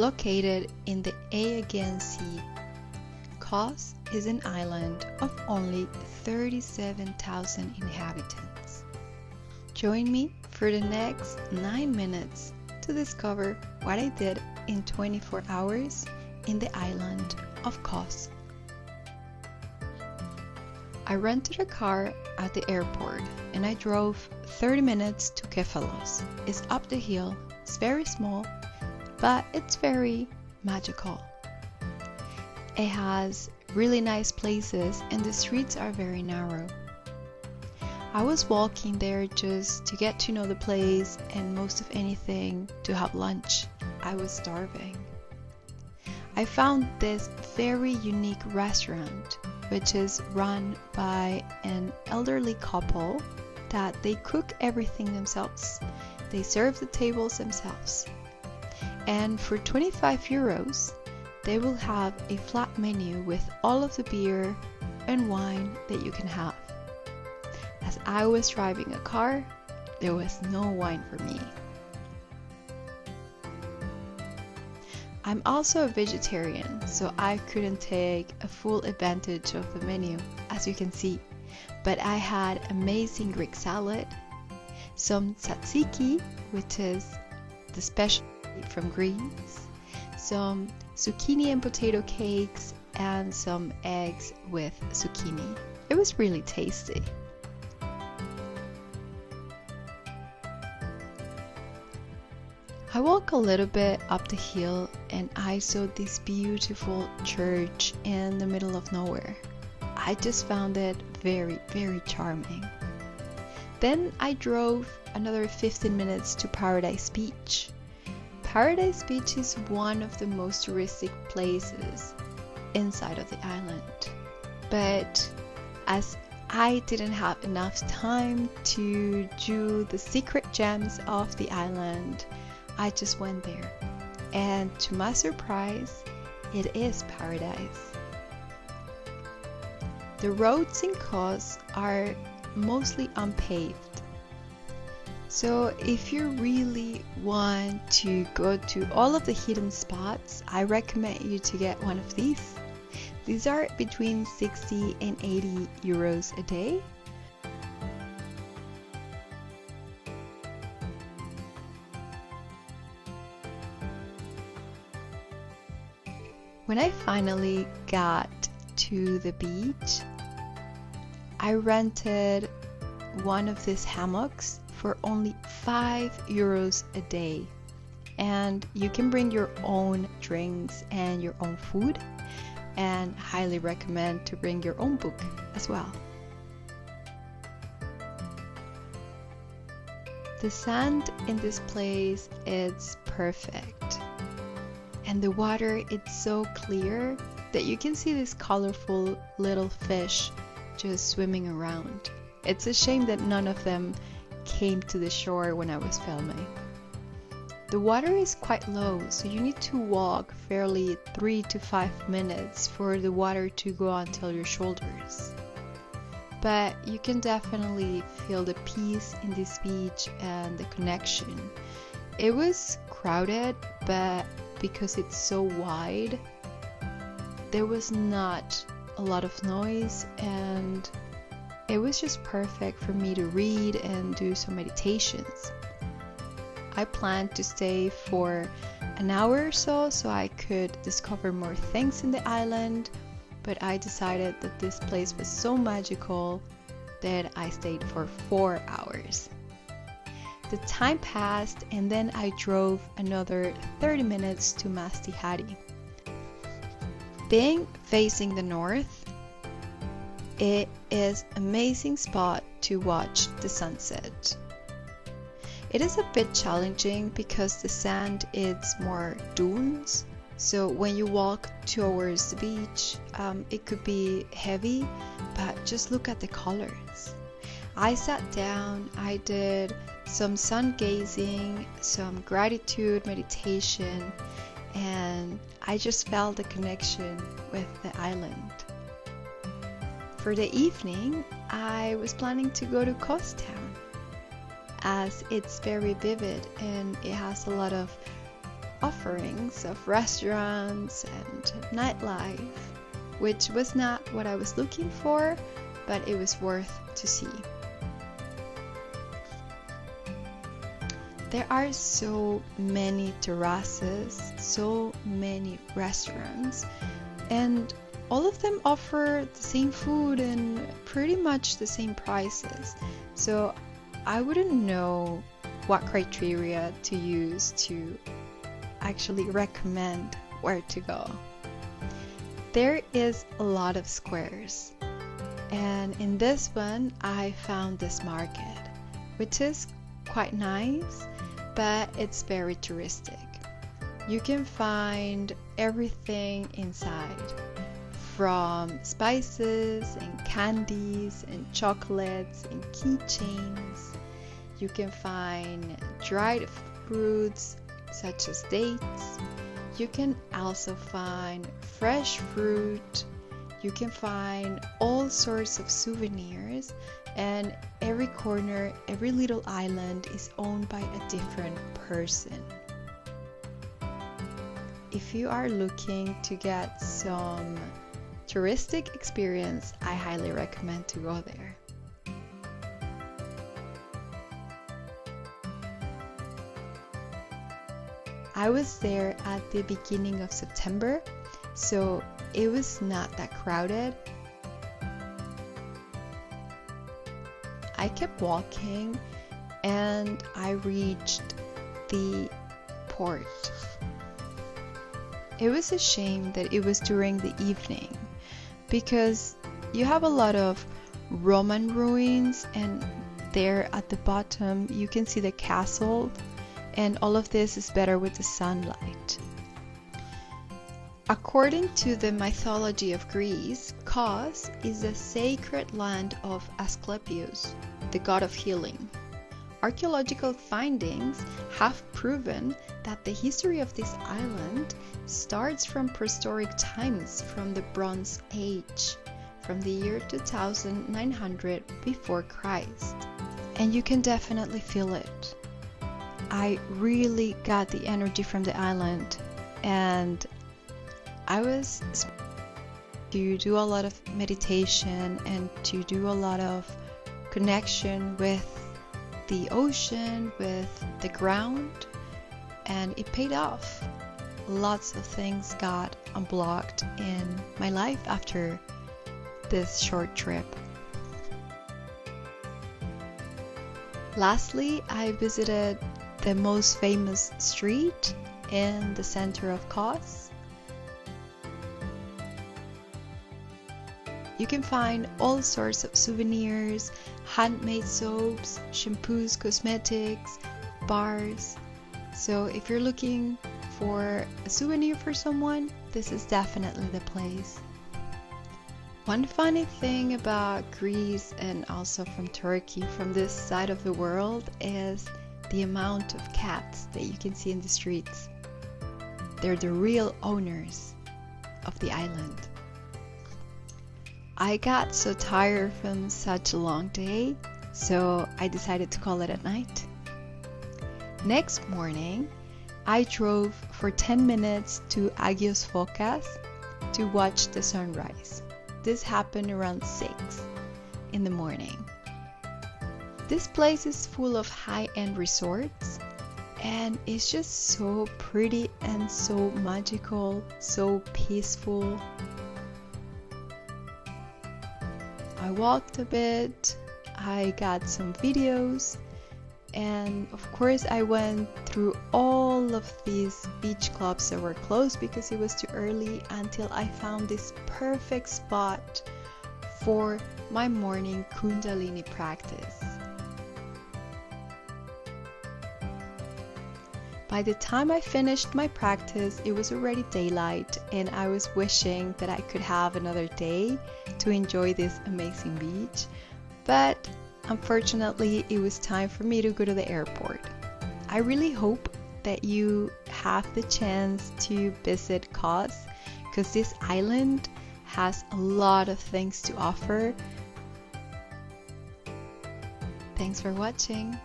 located in the Aegean Sea. Kos is an island of only 37,000 inhabitants. Join me for the next 9 minutes to discover what I did in 24 hours in the island of Kos. I rented a car at the airport and I drove 30 minutes to Kefalos. It's up the hill, it's very small, but it's very magical. It has really nice places and the streets are very narrow. I was walking there just to get to know the place and most of anything to have lunch. I was starving. I found this very unique restaurant which is run by an elderly couple that they cook everything themselves. They serve the tables themselves. And for 25 euros, they will have a flat menu with all of the beer and wine that you can have. As I was driving a car, there was no wine for me. I'm also a vegetarian, so I couldn't take a full advantage of the menu, as you can see. But I had amazing Greek salad, some tzatziki, which is the specialty from Greece, some zucchini and potato cakes, and some eggs with zucchini. It was really tasty. I walked a little bit up the hill and I saw this beautiful church in the middle of nowhere. I just found it very, very charming. Then I drove another 15 minutes to Paradise Beach. Paradise Beach is one of the most touristic places inside of the island. But as I didn't have enough time to do the secret gems of the island, I just went there, and to my surprise, it is paradise. The roads in Kos are mostly unpaved, so if you really want to go to all of the hidden spots, I recommend you to get one of these. These are between 60 and 80 euros a day. When I finally got to the beach, I rented one of these hammocks for only 5 euros a day. And you can bring your own drinks and your own food, and highly recommend to bring your own book as well. The sand in this place is perfect. And the water, it's so clear that you can see these colorful little fish just swimming around. It's a shame that none of them came to the shore when I was filming. The water is quite low, so you need to walk fairly 3 to 5 minutes for the water to go until your shoulders. But you can definitely feel the peace in this beach and the connection. It was crowded, but because it's so wide, there was not a lot of noise and it was just perfect for me to read and do some meditations. I planned to stay for an hour or so I could discover more things in the island, but I decided that this place was so magical that I stayed for 4 hours. The time passed and then I drove another 30 minutes to Mastihari. Being facing the north, it is an amazing spot to watch the sunset. It is a bit challenging because the sand is more dunes, so when you walk towards the beach, it could be heavy, but just look at the colors. I sat down, I did some sun gazing, some gratitude meditation, and I just felt the connection with the island. For the evening, I was planning to go to Kos town, as it's very vivid and it has a lot of offerings of restaurants and nightlife, which was not what I was looking for, but it was worth to see. There are so many terraces, so many restaurants, and all of them offer the same food and pretty much the same prices. So I wouldn't know what criteria to use to actually recommend where to go. There is a lot of squares, and in this one I found this market, which is quite nice, but it's very touristic. You can find everything inside, from spices and candies and chocolates and keychains. You can find dried fruits such as dates. You can also find fresh fruit. You can find all sorts of souvenirs, and every corner, every little island is owned by a different person. If you are looking to get some touristic experience, I highly recommend to go there. I was there at the beginning of September, so it was not that crowded. I kept walking and I reached the port. It was a shame that it was during the evening, because you have a lot of Roman ruins, and there at the bottom you can see the castle, and all of this is better with the sunlight. According to the mythology of Greece, Kos is the sacred land of Asclepius, the god of healing. Archaeological findings have proven that the history of this island starts from prehistoric times, from the Bronze Age, from the year 2900 before Christ. And you can definitely feel it. I really got the energy from the island, and I was to do a lot of meditation and to do a lot of connection with the ocean, with the ground, and it paid off. Lots of things got unblocked in my life after this short trip. Lastly, I visited the most famous street in the center of Kos. You can find all sorts of souvenirs, handmade soaps, shampoos, cosmetics, bars. So if you're looking for a souvenir for someone, this is definitely the place. One funny thing about Greece, and also from Turkey, from this side of the world, is the amount of cats that you can see in the streets. They're the real owners of the island. I got so tired from such a long day, so I decided to call it at night. Next morning, I drove for 10 minutes to Agios Fokas to watch the sunrise. This happened around 6 in the morning. This place is full of high-end resorts, and it's just so pretty and so magical, so peaceful. I walked a bit, I got some videos, and of course I went through all of these beach clubs that were closed because it was too early, until I found this perfect spot for my morning Kundalini practice. By the time I finished my practice, it was already daylight, and I was wishing that I could have another day to enjoy this amazing beach, but unfortunately it was time for me to go to the airport. I really hope that you have the chance to visit Kos, because this island has a lot of things to offer. Thanks for watching.